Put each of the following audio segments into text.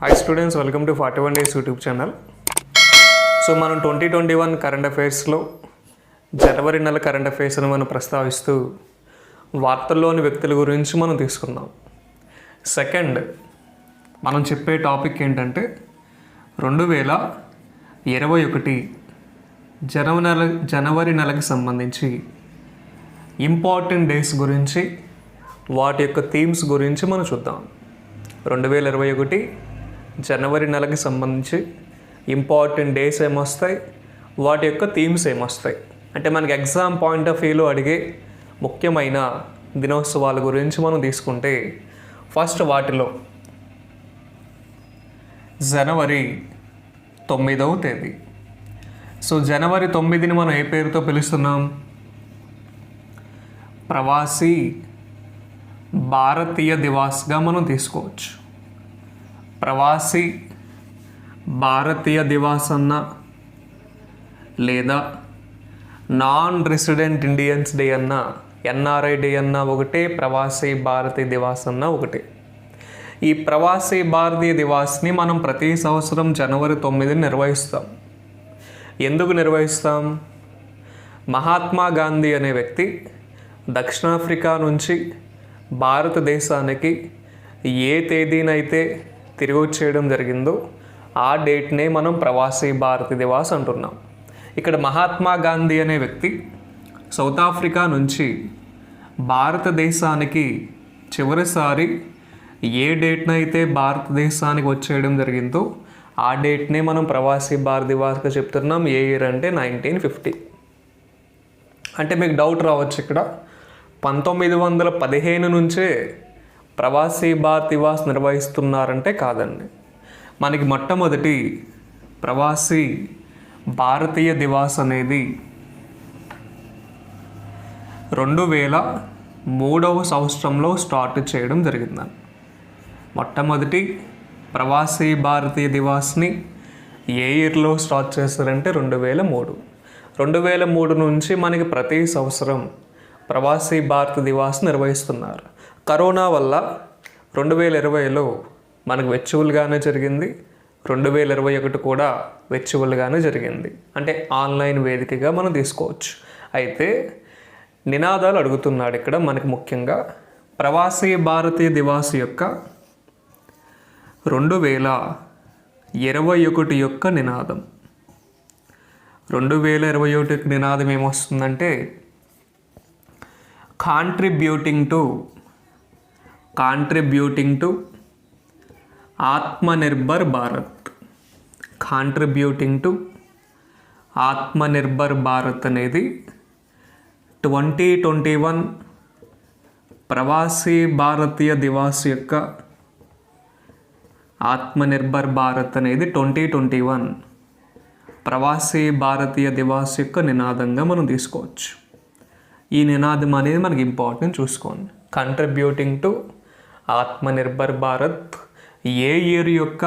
Hi students, welcome to 41 days YouTube channel. So మనం 2021 current అఫైర్స్లో జనవరి నెల current అఫైర్స్ని మనం ప్రస్తావిస్తూ వార్తల్లోని వ్యక్తుల గురించి మనం తీసుకుందాం. సెకండ్ మనం చెప్పే టాపిక్ ఏంటంటే 2021 జనవరి నెలకు సంబంధించి ఇంపార్టెంట్ డేస్ గురించి, వాటి యొక్క థీమ్స్ గురించి మనం చూద్దాం. 2021 జనవరి నెలకి సంబంధించి ఇంపార్టెంట్ డేస్ ఏమొస్తాయి, వాటి యొక్క థీమ్స్ ఏమొస్తాయి అంటే మనకి ఎగ్జామ్ పాయింట్ ఆఫ్ వ్యూలో అడిగే ముఖ్యమైన దినోత్సవాల గురించి మనం తీసుకుంటే, ఫస్ట్ వాటిలో జనవరి 9వ తేదీ. సో జనవరి 9ని మనం ఏ పేరుతో పిలుస్తున్నాం? ప్రవాసీ భారతీయ దివాస్గా మనం తీసుకోవచ్చు. ప్రవాసీ భారతీయ దివాస్ అన్న, లేదా నాన్ రెసిడెంట్ ఇండియన్స్ డే అన్న, ఎన్ఆర్ఐ డే అన్న ఒకటే, ప్రవాసీ భారతీయ దివాస్ అన్న ఒకటే. ఈ ప్రవాసీ భారతీయ దివాస్ని మనం ప్రతి సంవత్సరం జనవరి 9ని నిర్వహిస్తాం. ఎందుకు నిర్వహిస్తాం? మహాత్మా గాంధీ అనే వ్యక్తి దక్షిణాఫ్రికా నుంచి భారతదేశానికి ఏ తేదీనైతే తిరిగి వచ్చేయడం జరిగిందో ఆ డేట్నే మనం ప్రవాసీ భారతీయ దివాస్ అంటున్నాం. ఇక్కడ మహాత్మా గాంధీ అనే వ్యక్తి సౌత్ ఆఫ్రికా నుంచి భారతదేశానికి చివరిసారి ఏ డేట్నైతే భారతదేశానికి వచ్చేయడం జరిగిందో ఆ డేట్నే మనం ప్రవాసీ భారతీయ దివాస్గా చెప్తున్నాం. ఏ ఇయర్ అంటే 1950. అంటే మీకు డౌట్ రావచ్చు, ఇక్కడ 1915 నుంచే ప్రవాసీ భారతీయ దివాస్ నిర్వహిస్తున్నారంటే కాదండి. మనకి మొట్టమొదటి ప్రవాసీ భారతీయ దివాస్ అనేది 2003వ సంవత్సరంలో స్టార్ట్ చేయడం జరిగిందండి. మొట్టమొదటి ప్రవాసీ భారతీయ దివాస్ని ఏ ఇయర్లో స్టార్ట్ చేస్తారంటే 2003. 2003 నుంచి మనకి ప్రతి సంవత్సరం ప్రవాసీ భారత దివాస్ నిర్వహిస్తున్నారు. కరోనా వల్ల 2020లో మనకు వెర్చువల్గానే జరిగింది, 2021 కూడా వెర్చువల్గానే జరిగింది. అంటే ఆన్లైన్ వేదికగా మనం తీసుకోవచ్చు. అయితే నినాదాలు అడుగుతున్నాడు ఇక్కడ మనకి ముఖ్యంగా. ప్రవాసీ భారతీయ దివాస్ యొక్క 2021 యొక్క నినాదం. 2021 నినాదం ఏమొస్తుందంటే contributing to Atmanirbhar Bharat. Contributing to Atmanirbhar Bharat అనేది 2021 ప్రవాసీ భారతీయ దివాస్ యొక్క ఆత్మనిర్భర్ భారత్ అనేది 2021 ప్రవాసీ భారతీయ దివాస్ యొక్క నినాదంగా మనం తీసుకోవచ్చు. ఈ నినాదం అనేది మనకి ఇంపార్టెంట్, చూసుకోండి. Contributing to Atmanirbhar Bharat A year యొక్క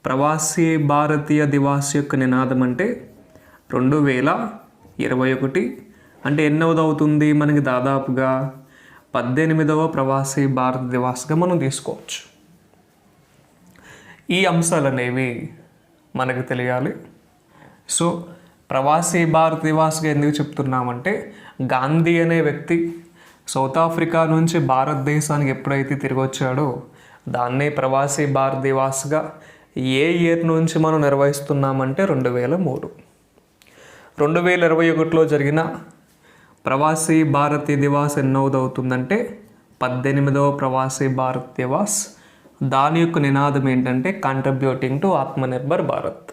ప్రవాసీ భారతీయ దివాస్ యొక్క నినాదం అంటే 2021. అంటే ఎన్నవది అవుతుంది మనకి? దాదాపుగా 18వ ప్రవాసీ భారత దివాస్గా మనం తీసుకోవచ్చు. ఈ అంశాలు అనేవి మనకు తెలియాలి. సో ప్రవాసీ భారత దివాస్గా ఎందుకు చెప్తున్నామంటే, గాంధీ అనే వ్యక్తి సౌత్ ఆఫ్రికా నుంచి భారతదేశానికి ఎప్పుడైతే తిరిగి వచ్చాడో దాన్నే ప్రవాసీ భారత దివాస్గా ఏ ఇయర్ నుంచి మనం నిర్వహిస్తున్నామంటే 2003. 2021లో జరిగిన ప్రవాసీ భారతీయ దివాస్ ఎన్నోది అవుతుందంటే 18వ ప్రవాసీ భారత దివాస్. దాని యొక్క నినాదం ఏంటంటే కంట్రిబ్యూటింగ్ టు ఆత్మనిర్భర్ భారత్.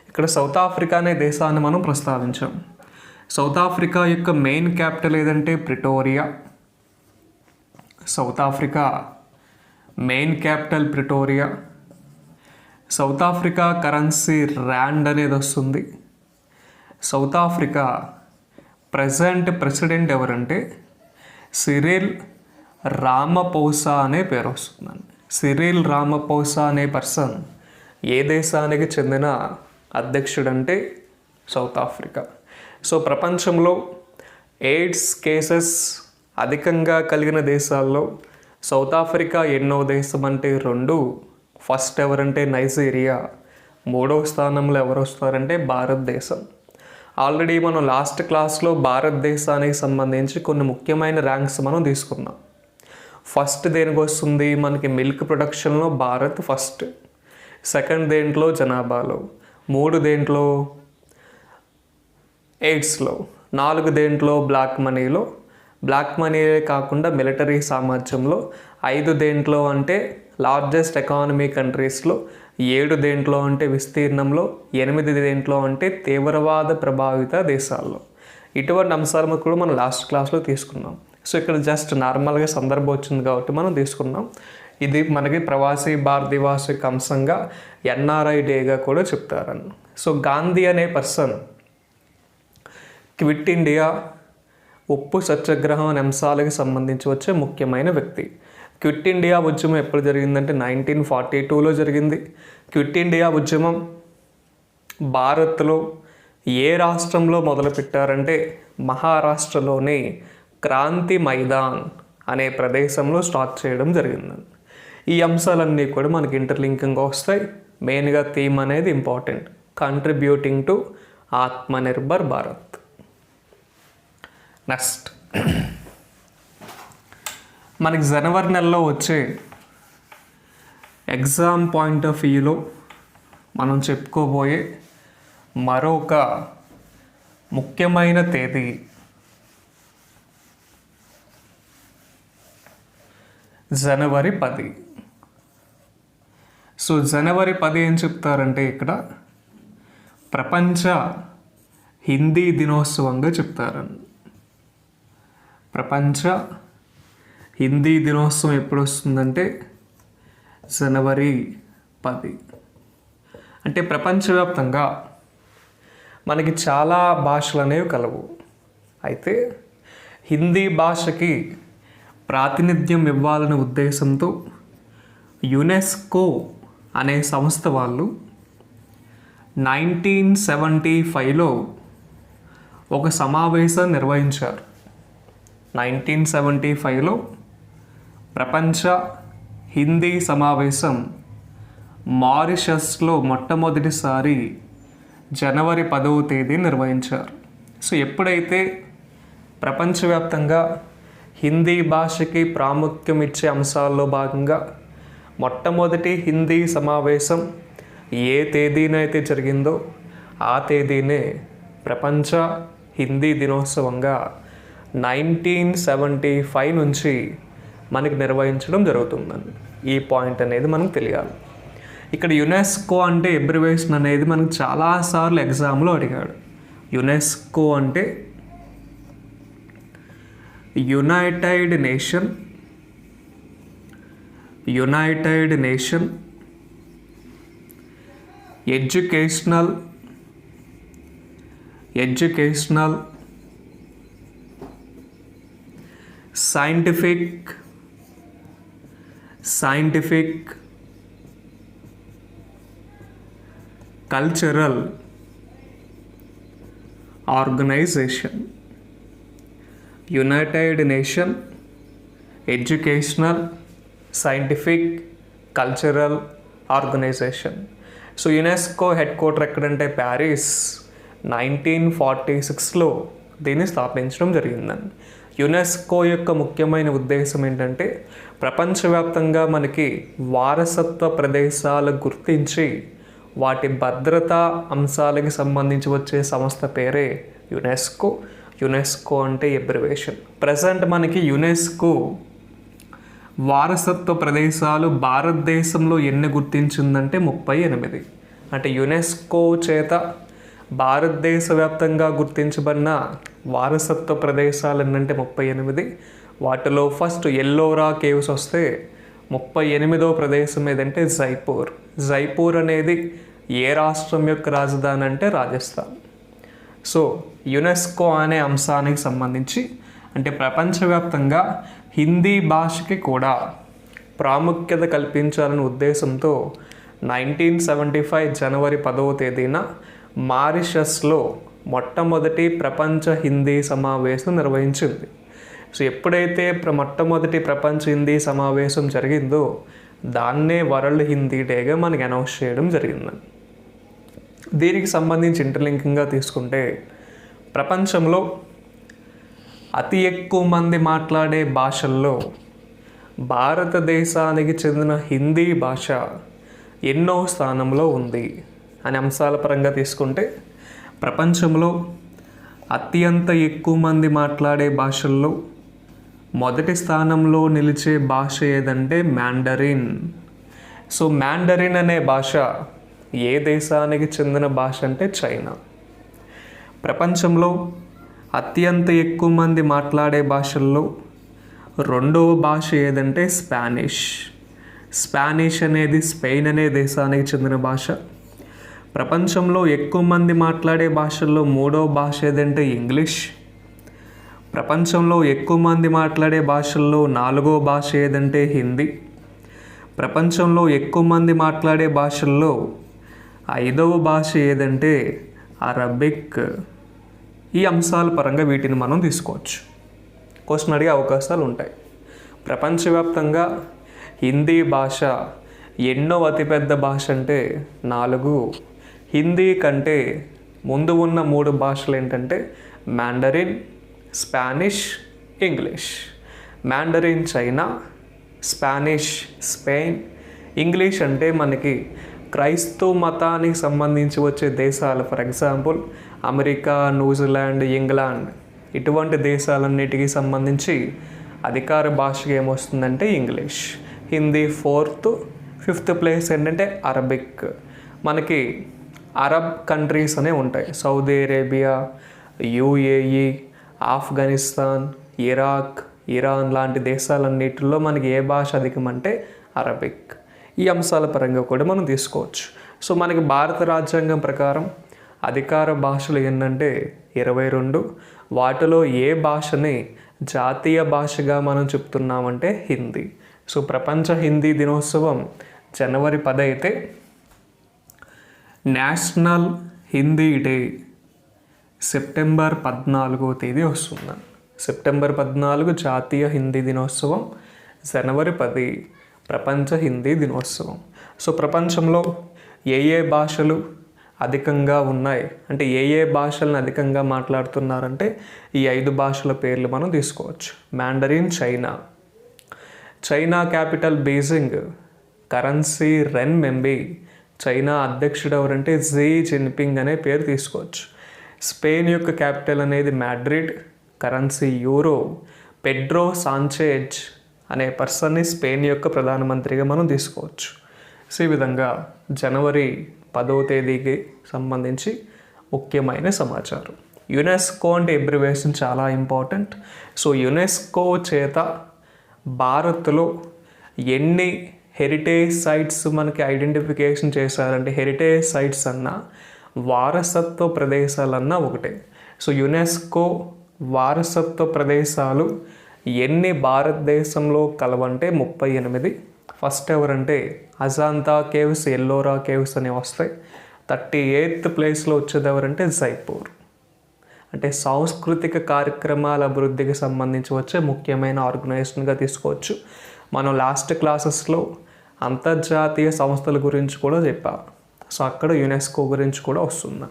ఇక్కడ సౌత్ ఆఫ్రికా అనే దేశాన్ని మనం ప్రస్తావించాం. సౌత్ ఆఫ్రికా యొక్క మెయిన్ క్యాపిటల్ ఏదంటే Pretoria. South Africa main capital Pretoria. South Africa currency rand అనేది వస్తుంది. సౌత్ ఆఫ్రికా ప్రజెంట్ ప్రెసిడెంట్ ఎవరంటే సిరిల్ రామపోసా అనే పేరు వస్తుందండి. సిరిల్ రామపోసా అనే పర్సన్ ఏ దేశానికి చెందిన అధ్యక్షుడు అంటే సౌత్ ఆఫ్రికా. సో ప్రపంచంలో ఎయిడ్స్ కేసెస్ అధికంగా కలిగిన దేశాల్లో సౌత్ ఆఫ్రికా ఎన్నో దేశం అంటే 2, ఫస్ట్ ఎవరంటే నైజీరియా, మూడవ స్థానంలో ఎవరు వస్తారంటే భారతదేశం. ఆల్రెడీ మనం లాస్ట్ క్లాస్లో భారతదేశానికి సంబంధించి కొన్ని ముఖ్యమైన ర్యాంక్స్ మనం తీసుకున్నాం. ఫస్ట్ దేనికి వస్తుంది మనకి మిల్క్ ప్రొడక్షన్లో భారత్ ఫస్ట్, సెకండ్ దేంట్లో జనాభాలో, 3 దేంట్లో ఎయిడ్స్లో, 4 దేంట్లో బ్లాక్ మనీలో, బ్లాక్ మనీయే కాకుండా మిలిటరీ సామర్థ్యంలో, 5 దేంట్లో అంటే లార్జెస్ట్ ఎకానమీ కంట్రీస్లో, 7 దేంట్లో అంటే విస్తీర్ణంలో, 8 దేంట్లో అంటే తీవ్రవాద ప్రభావిత దేశాల్లో. ఇటువంటి అంశాలను కూడా మనం లాస్ట్ క్లాస్లో తీసుకున్నాం. సో ఇక్కడ జస్ట్ నార్మల్గా సందర్భం వచ్చింది కాబట్టి మనం తీసుకున్నాం. ఇది మనకి ప్రవాసీ భారత దివాస్ యొక్క అంశంగా ఎన్ఆర్ఐ డేగా కూడా చెప్తారని. సో గాంధీ అనే పర్సన్ క్విట్ ఇండియా, ఉప్పు సత్యాగ్రహం అనే అంశాలకు సంబంధించి వచ్చే ముఖ్యమైన వ్యక్తి. క్విట్ ఇండియా ఉద్యమం ఎప్పుడు జరిగిందంటే 1942లో జరిగింది. క్విట్ ఇండియా ఉద్యమం భారత్లో ఏ రాష్ట్రంలో మొదలుపెట్టారంటే మహారాష్ట్రలోని క్రాంతి మైదాన్ అనే ప్రదేశంలో స్టార్ట్ చేయడం జరిగిందండి. ఈ అంశాలన్నీ కూడా మనకి ఇంటర్లింకింగ్గా వస్తాయి. మెయిన్గా థీమ్ అనేది important, contributing to Atmanirbhar Bharat. Next మనకి జనవరి నెలలో వచ్చే ఎగ్జామ్ పాయింట్ ఆఫ్ వ్యూలో మనం చెప్పుకోబోయే మరొక ముఖ్యమైన తేదీ జనవరి 10. సో జనవరి 10 ఏం చెప్తారంటే ఇక్కడ ప్రపంచ హిందీ దినోత్సవంగా చెప్తారని. ప్రపంచ హిందీ దినోత్సవం ఎప్పుడు వస్తుందంటే జనవరి 10. అంటే ప్రపంచవ్యాప్తంగా మనకి చాలా భాషలు అనేవి కలవు. అయితే హిందీ భాషకి ప్రాతినిధ్యం ఇవ్వాలనే ఉద్దేశంతో యునెస్కో అనే సంస్థ వాళ్ళు 1975లో ఒక సమావేశం నిర్వహించారు. 1975లో ప్రపంచ హిందీ సమావేశం మారిషస్లో మొట్టమొదటిసారి జనవరి 10వ తేదీ నిర్వహించారు. సో ఎప్పుడైతే ప్రపంచవ్యాప్తంగా హిందీ భాషకి ప్రాముఖ్యం ఇచ్చే అంశాల్లో భాగంగా మొట్టమొదటి హిందీ సమావేశం ఏ తేదీనైతే జరిగిందో ఆ తేదీనే ప్రపంచ హిందీ దినోత్సవంగా 1975 నుంచి మనకి నిర్వహించడం జరుగుతుందండి. ఈ పాయింట్ అనేది మనకు తెలియాలి. ఇక్కడ యునెస్కో అంటే ఎబ్రివేషన్ అనేది మనకు చాలాసార్లు ఎగ్జామ్లో అడిగాడు. యునెస్కో అంటే united nation educational scientific cultural organisation. United nation educational scientific cultural organisation. So UNESCO head quarter ఎక్కడంటే ప్యారిస్. 1946లో దీన్ని స్థాపించడం జరిగిందండి. యునెస్కో యొక్క ముఖ్యమైన ఉద్దేశం ఏంటంటే ప్రపంచవ్యాప్తంగా మనకి వారసత్వ ప్రదేశాలు గుర్తించి వాటి భద్రతా అంశాలకి సంబంధించి వచ్చే సంస్థ పేరే యునెస్కో. యునెస్కో అంటే ఎబ్రివేషన్. ప్రజెంట్ మనకి యునెస్కో వారసత్వ ప్రదేశాలు భారతదేశంలో ఎన్ని గుర్తించిందంటే 38. అంటే యునెస్కో చేత భారతదేశ వ్యాప్తంగా గుర్తించబడిన వారసత్వ ప్రదేశాలు ఎన్నంటే 38. వాటిలో ఫస్ట్ ఎల్లోరా కేవ్స్ వస్తే 38వ ప్రదేశం ఏదంటే జైపూర్. జైపూర్ అనేది ఏ రాష్ట్రం యొక్క రాజధాని అంటే రాజస్థాన్. సో యునెస్కో అనే అంశానికి సంబంధించి అంటే ప్రపంచవ్యాప్తంగా హిందీ భాషకి కూడా ప్రాముఖ్యత కల్పించాలనే ఉద్దేశంతో 1975 జనవరి 10వ తేదీన మారిషస్లో మొట్టమొదటి ప్రపంచ హిందీ సమావేశం నిర్వహించింది. సో ఎప్పుడైతే మొట్టమొదటి ప్రపంచ హిందీ సమావేశం జరిగిందో దాన్నే వరల్డ్ హిందీ డేగా మనకి అనౌన్స్ చేయడం జరిగింది. దీనికి సంబంధించి ఇంటర్లింకింగ్గా తీసుకుంటే ప్రపంచంలో అతి ఎక్కువ మంది మాట్లాడే భాషల్లో భారతదేశానికి చెందిన హిందీ భాష ఎన్నో స్థానంలో ఉంది అనే అంశాల పరంగా తీసుకుంటే ప్రపంచంలో అత్యంత ఎక్కువ మంది మాట్లాడే భాషల్లో మొదటి స్థానంలో నిలిచే భాష ఏదంటే మ్యాండరిన్. సో మ్యాండరిన్ అనే భాష ఏ దేశానికి చెందిన భాష అంటే చైనా. ప్రపంచంలో అత్యంత ఎక్కువ మంది మాట్లాడే భాషల్లో రెండవ భాష ఏదంటే స్పానిష్. స్పానిష్ అనేది స్పెయిన్ అనే దేశానికి చెందిన భాష. ప్రపంచంలో ఎక్కువ మంది మాట్లాడే భాషల్లో మూడవ భాష ఏదంటే ఇంగ్లీష్. ప్రపంచంలో ఎక్కువ మంది మాట్లాడే భాషల్లో నాలుగవ భాష ఏదంటే హిందీ. ప్రపంచంలో ఎక్కువ మంది మాట్లాడే భాషల్లో ఐదవ భాష ఏదంటే అరబిక్. ఈ అంశాల పరంగా వీటిని మనం తీసుకోవచ్చు. క్వశ్చన్ అడిగే అవకాశాలు ఉంటాయి. ప్రపంచవ్యాప్తంగా హిందీ భాష ఎన్నో అతిపెద్ద భాష అంటే 4. హిందీ కంటే ముందు ఉన్న 3 భాషలు ఏంటంటే Mandarin, Spanish, English. Mandarin China, Spanish Spain, English అంటే మనకి క్రైస్తవ మతానికి సంబంధించి వచ్చే దేశాలు, for example America, New Zealand, England, ఇటువంటి దేశాలన్నిటికీ సంబంధించి అధికార భాషగా ఏమొస్తుందంటే English. Hindi 4th, 5th place ఏంటంటే అరబిక్. మనకి అరబ్ కంట్రీస్ అనే ఉంటాయి. Saudi Arabia, UAE, Afghanistan, Iraq, Iran లాంటి దేశాలన్నిటిలో మనకి ఏ భాష అధికం అంటే అరబిక్. ఈ అంశాల పరంగా కూడా మనం తీసుకోవచ్చు. సో మనకి భారత రాజ్యాంగం ప్రకారం అధికార భాషలు ఏంటంటే 22. వాటిలో ఏ భాషని జాతీయ భాషగా మనం చెప్తున్నామంటే హిందీ. సో ప్రపంచ హిందీ దినోత్సవం జనవరి 10 అయితే నేషనల్ హిందీ డే సెప్టెంబర్ 14వ తేదీ వస్తుంది. సెప్టెంబర్ 14 జాతీయ హిందీ దినోత్సవం, జనవరి 10 ప్రపంచ హిందీ దినోత్సవం. సో ప్రపంచంలో ఏ భాషలు అధికంగా ఉన్నాయి అంటే ఏ భాషలను అధికంగా మాట్లాడుతున్నారంటే ఈ 5 భాషల పేర్లు మనం తీసుకోవచ్చు. Mandarin China, China capital Beijing, currency Renminbi, చైనా అధ్యక్షుడు ఎవరంటే జీ జిన్పింగ్ అనే పేరు తీసుకోవచ్చు. స్పెయిన్ యొక్క క్యాపిటల్ అనేది Madrid, currency euro, Pedro Sanchez అనే పర్సన్ని స్పెయిన్ యొక్క ప్రధానమంత్రిగా మనం తీసుకోవచ్చు. సో ఈ విధంగా జనవరి 10వ తేదీకి సంబంధించి ముఖ్యమైన సమాచారం. యునెస్కో అంటే అబ్రివేషన్ చాలా ఇంపార్టెంట్. సో యునెస్కో చేత భారత్లో ఎన్ని హెరిటేజ్ సైట్స్ మనకి ఐడెంటిఫికేషన్ చేశారంటే హెరిటేజ్ సైట్స్ అన్నా వారసత్వ ప్రదేశాలన్నా ఒకటే. సో యునెస్కో వారసత్వ ప్రదేశాలు ఎన్ని భారతదేశంలో కలవంటే 38. ఫస్ట్ ఎవరంటే అజంతా కేవ్స్, ఎల్లోరా కేవ్స్ అని వస్తాయి. 38th ప్లేస్లో వచ్చేది ఎవరంటే జైపూర్. అంటే సాంస్కృతిక కార్యక్రమాల అభివృద్ధికి సంబంధించి వచ్చే ముఖ్యమైన ఆర్గనైజేషన్గా తీసుకోవచ్చు. మనం లాస్ట్ క్లాసెస్లో అంతర్జాతీయ సంస్థల గురించి కూడా చెప్పాం. సో అక్కడ యునెస్కో గురించి కూడా వస్తుంది.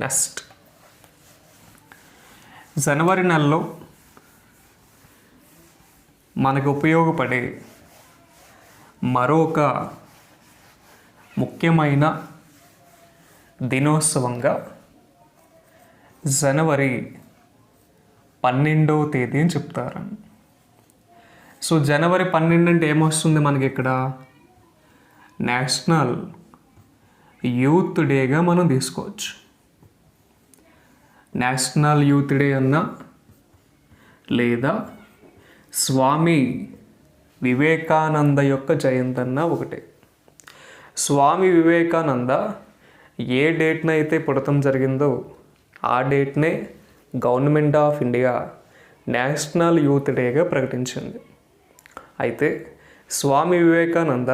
నెక్స్ట్ జనవరి నెలలో మనకు ఉపయోగపడే మరొక ముఖ్యమైన దినోత్సవంగా జనవరి 12వ తేదీ అని చెప్తారు. సో జనవరి 12 అంటే ఏమొస్తుంది మనకి ఇక్కడ నేషనల్ యూత్ డేగా మనం తీసుకోవచ్చు. నేషనల్ యూత్ డే అన్నా లేదా స్వామి వివేకానంద యొక్క జయంతి అన్న ఒకటే. స్వామి వివేకానంద ఏ డేట్న అయితే పుడతం జరిగిందో ఆ డేట్నే government of India national youth డేగా ప్రకటించింది. అయితే స్వామి వివేకానంద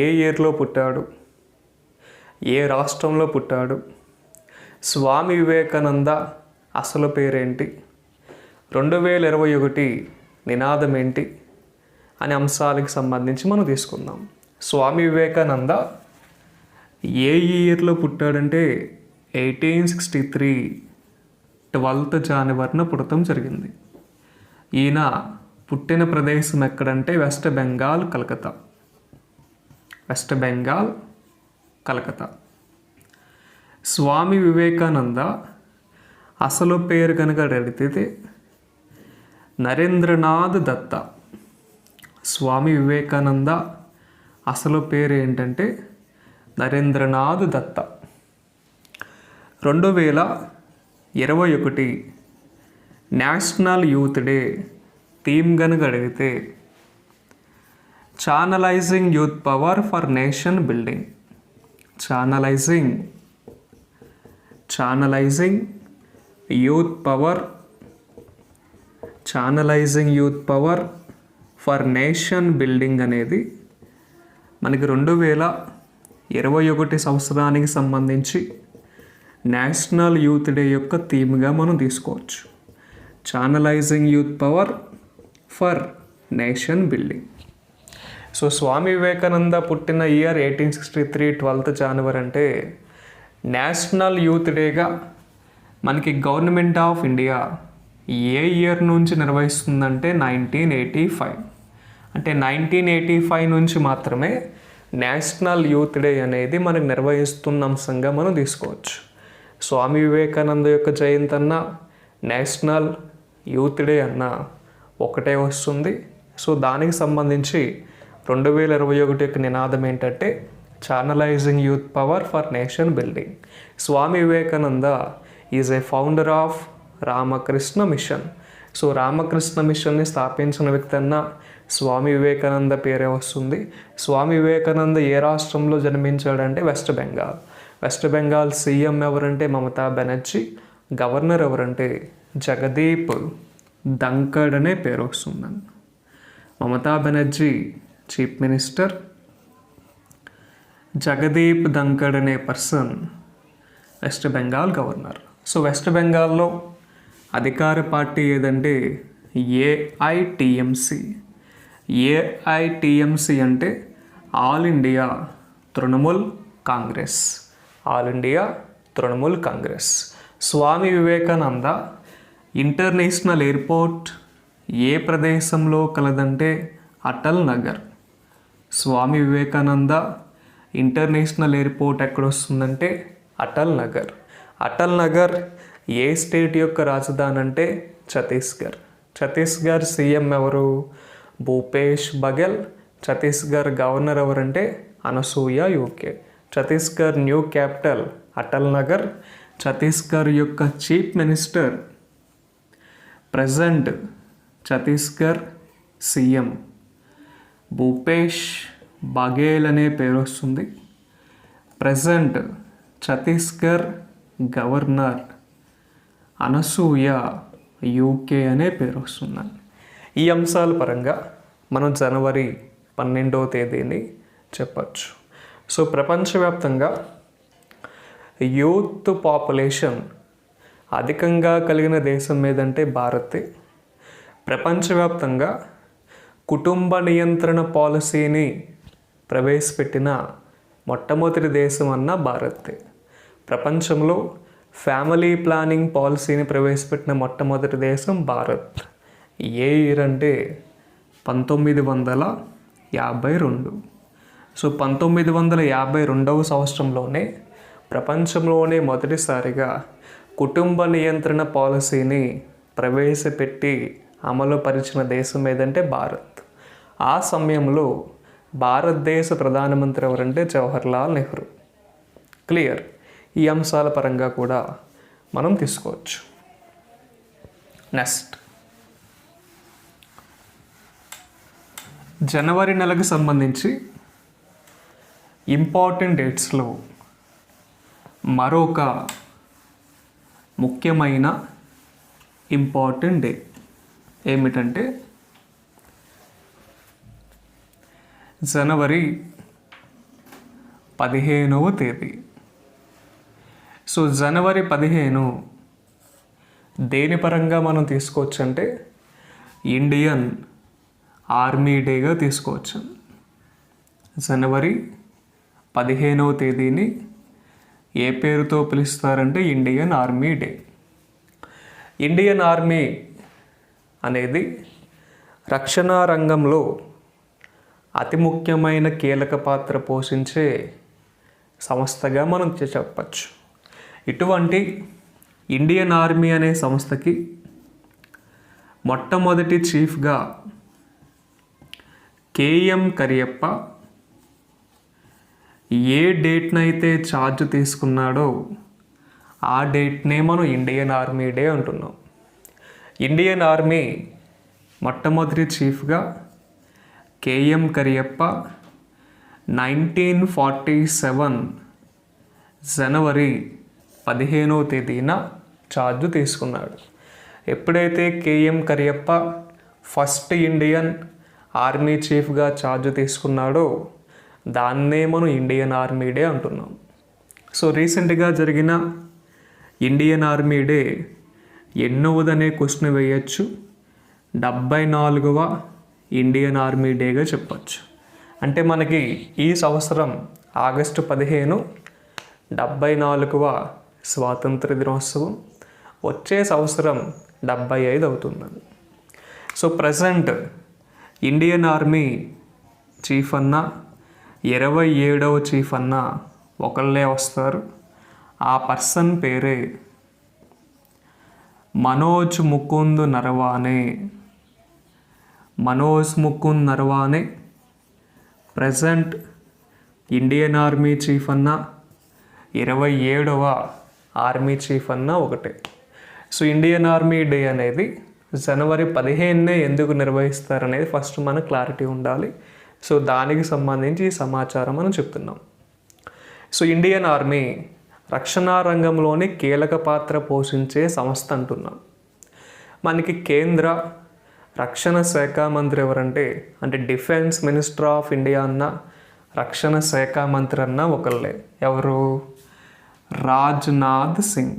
ఏ ఇయర్లో పుట్టాడు, ఏ రాష్ట్రంలో పుట్టాడు, స్వామి వివేకానంద అసలు పేరేంటి, 2021 నినాదం ఏంటి అనే అంశాలకు సంబంధించి మనం తీసుకుందాం. స్వామి వివేకానంద ఏ ఇయర్లో పుట్టాడంటే 1863 12th జనవరిన పుట్టడం జరిగింది. ఈయన పుట్టిన ప్రదేశం ఎక్కడంటే వెస్ట్ బెంగాల్, కలకత్తా. వెస్ట్ బెంగాల్, కలకత్తా. స్వామి వివేకానంద అసలు పేరు కనుక అడిగితే నరేంద్రనాథ్ దత్త. స్వామి వివేకానంద అసలు పేరు ఏంటంటే నరేంద్రనాథ్ దత్త. 2021 నేషనల్ యూత్ డే థీమ్ కనుక అడిగితే channelising youth power for nation building. Channelising youth power for nation building అనేది మనకి 2021 సంవత్సరానికి సంబంధించి నేషనల్ యూత్ డే యొక్క థీమ్గా మనం తీసుకోవచ్చు. Channelizing youth power for nation building. So Swami Vivekananda పుట్టిన ఇయర్ 1863 12th జనవరి అంటే నేషనల్ యూత్ డేగా మనకి government of India A year నుంచి నిర్వహిస్తుందంటే 1985. అంటే 1985 నుంచి మాత్రమే నేషనల్ యూత్ డే అనేది మనకు నిర్వహిస్తున్న అంశంగా మనం తీసుకోవచ్చు. స్వామి వివేకానంద యొక్క జయంతి అన్న నేషనల్ యూత్ డే అన్న ఒకటే వస్తుంది. సో దానికి సంబంధించి 2021 యొక్క నినాదం ఏంటంటే channelising youth power for nation building. Swami Vivekananda is a founder of Ramakrishna mission. So Ramakrishna మిషన్ని స్థాపించిన వ్యక్తి అన్న స్వామి వివేకానంద పేరే వస్తుంది. స్వామి వివేకానంద ఏ రాష్ట్రంలో జన్మించాడంటే వెస్ట్ బెంగాల్. వెస్ట్ బెంగాల్ సీఎం ఎవరంటే మమతా బెనర్జీ. గవర్నర్ ఎవరంటే జగదీప్ ధంకడ్ అనే పేరు వస్తుందండి. మమతా బెనర్జీ చీఫ్ మినిస్టర్, జగదీప్ ధంకడ్ అనే person west Bengal governor. So west బెంగాల్లో అధికార పార్టీ ఏదంటే ఏఐటిఎంసి. ఏఐటిఎంసి అంటే all India Trinamool Congress. All India Trinamool Congress. Swami Vivekananda international airport ఏ ప్రదేశంలో కలదంటే అటల్ నగర్. స్వామి వివేకానంద ఇంటర్నేషనల్ ఎయిర్పోర్ట్ ఎక్కడ వస్తుందంటే అటల్ నగర్. అటల్ నగర్ ఏ స్టేట్ యొక్క రాజధాని అంటే ఛత్తీస్గఢ్. ఛత్తీస్గఢ్ సీఎం ఎవరు? భూపేష్ బఘెల్. ఛత్తీస్గఢ్ గవర్నర్ ఎవరంటే అనసూయ యూకే. Chhattisgarh new capital Atal Nagar. ఛత్తీస్గఢ్ యొక్క chief minister present Chhattisgarh CM Bhupesh Baghel అనే పేరు వస్తుంది. ప్రజెంట్ ఛత్తీస్గఢ్ గవర్నర్ అనసూయ యూకే అనే పేరు వస్తుందండి. ఈ అంశాల పరంగా మనం జనవరి 12వ తేదీని చెప్పచ్చు. సో ప్రపంచవ్యాప్తంగా యూత్ పాపులేషన్ అధికంగా కలిగిన దేశం ఏదంటే భారతే. ప్రపంచవ్యాప్తంగా కుటుంబ నియంత్రణ పాలసీని ప్రవేశపెట్టిన మొట్టమొదటి దేశం అన్న భారతే. ప్రపంచంలో ఫ్యామిలీ ప్లానింగ్ పాలసీని ప్రవేశపెట్టిన మొట్టమొదటి దేశం భారత్. ఏ ఇయర్ అంటే 1952. సో 1952వ సంవత్సరంలోనే ప్రపంచంలోనే మొదటిసారిగా కుటుంబ నియంత్రణ పాలసీని ప్రవేశపెట్టి అమలుపరిచిన దేశం ఏదంటే భారత్. ఆ సమయంలో భారతదేశ ప్రధానమంత్రి ఎవరంటే జవహర్లాల్ నెహ్రూ. క్లియర్. ఈ అంశాల పరంగా కూడా మనం తీసుకోవచ్చు. నెక్స్ట్ జనవరి నెలకు సంబంధించి ఇంపార్టెంట్ డేట్స్లో మరొక ముఖ్యమైన ఇంపార్టెంట్ డే ఏమిటంటే జనవరి 15వ తేదీ. సో జనవరి 15 దేని పరంగా మనం తీసుకోవచ్చు అంటే ఇండియన్ ఆర్మీ డేగా తీసుకోవచ్చు. జనవరి 15వ తేదీని ఏ పేరుతో పిలుస్తారంటే Indian army day. Indian army అనేది రక్షణ రంగంలో అతి ముఖ్యమైన కీలక పాత్ర పోషించే సంస్థగా మనం చెప్పచ్చు. ఇటువంటి ఇండియన్ ఆర్మీ అనే సంస్థకి మొట్టమొదటి చీఫ్గా కేఎం కరియప్ప ఏ డేట్నైతే ఛార్జ్ తీసుకున్నాడో ఆ డేట్నే మనం ఇండియన్ ఆర్మీ డే అంటున్నాం. ఇండియన్ ఆర్మీ మొట్టమొదటి చీఫ్గా కేఎం కరియప్ప 1947 జనవరి 15వ తేదీన ఛార్జ్ తీసుకున్నాడు. ఎప్పుడైతే KM Cariappa first Indian army చీఫ్గా ఛార్జ్ తీసుకున్నాడో దాన్నే మనం ఇండియన్ ఆర్మీ డే అంటున్నాం. సో రీసెంట్గా జరిగిన ఇండియన్ ఆర్మీ డే ఎన్నోదనే క్వశ్చన్ వేయచ్చు. 74వ ఇండియన్ ఆర్మీ డేగా చెప్పచ్చు. అంటే మనకి ఈ సంవత్సరం ఆగస్టు 15 74వ స్వాతంత్ర దినోత్సవం, వచ్చే సంవత్సరం 75 అవుతుందని. So present Indian army chief అన్న 27వ చీఫ్ అన్న ఒకళ్ళే వస్తారు. ఆ పర్సన్ పేరే Manoj Mukund Naravane. Manoj Mukund Naravane present Indian army chief అన్న, 27వ ఆర్మీ చీఫ్ అన్న ఒకటే. సో ఇండియన్ ఆర్మీ డే అనేది జనవరి 15నే ఎందుకు నిర్వహిస్తారనేది ఫస్ట్ మనకు క్లారిటీ ఉండాలి. సో దానికి సంబంధించి ఈ సమాచారం మనం చెప్తున్నాం. సో ఇండియన్ ఆర్మీ రక్షణ రంగంలోని కీలక పాత్ర పోషించే సంస్థ అంటున్నాం. మనకి కేంద్ర రక్షణ శాఖ మంత్రి ఎవరంటే అంటే డిఫెన్స్ మినిస్టర్ ఆఫ్ ఇండియా అన్న, రక్షణ శాఖ మంత్రి అన్న ఒకళ్ళే. ఎవరు? Rajnath Singh.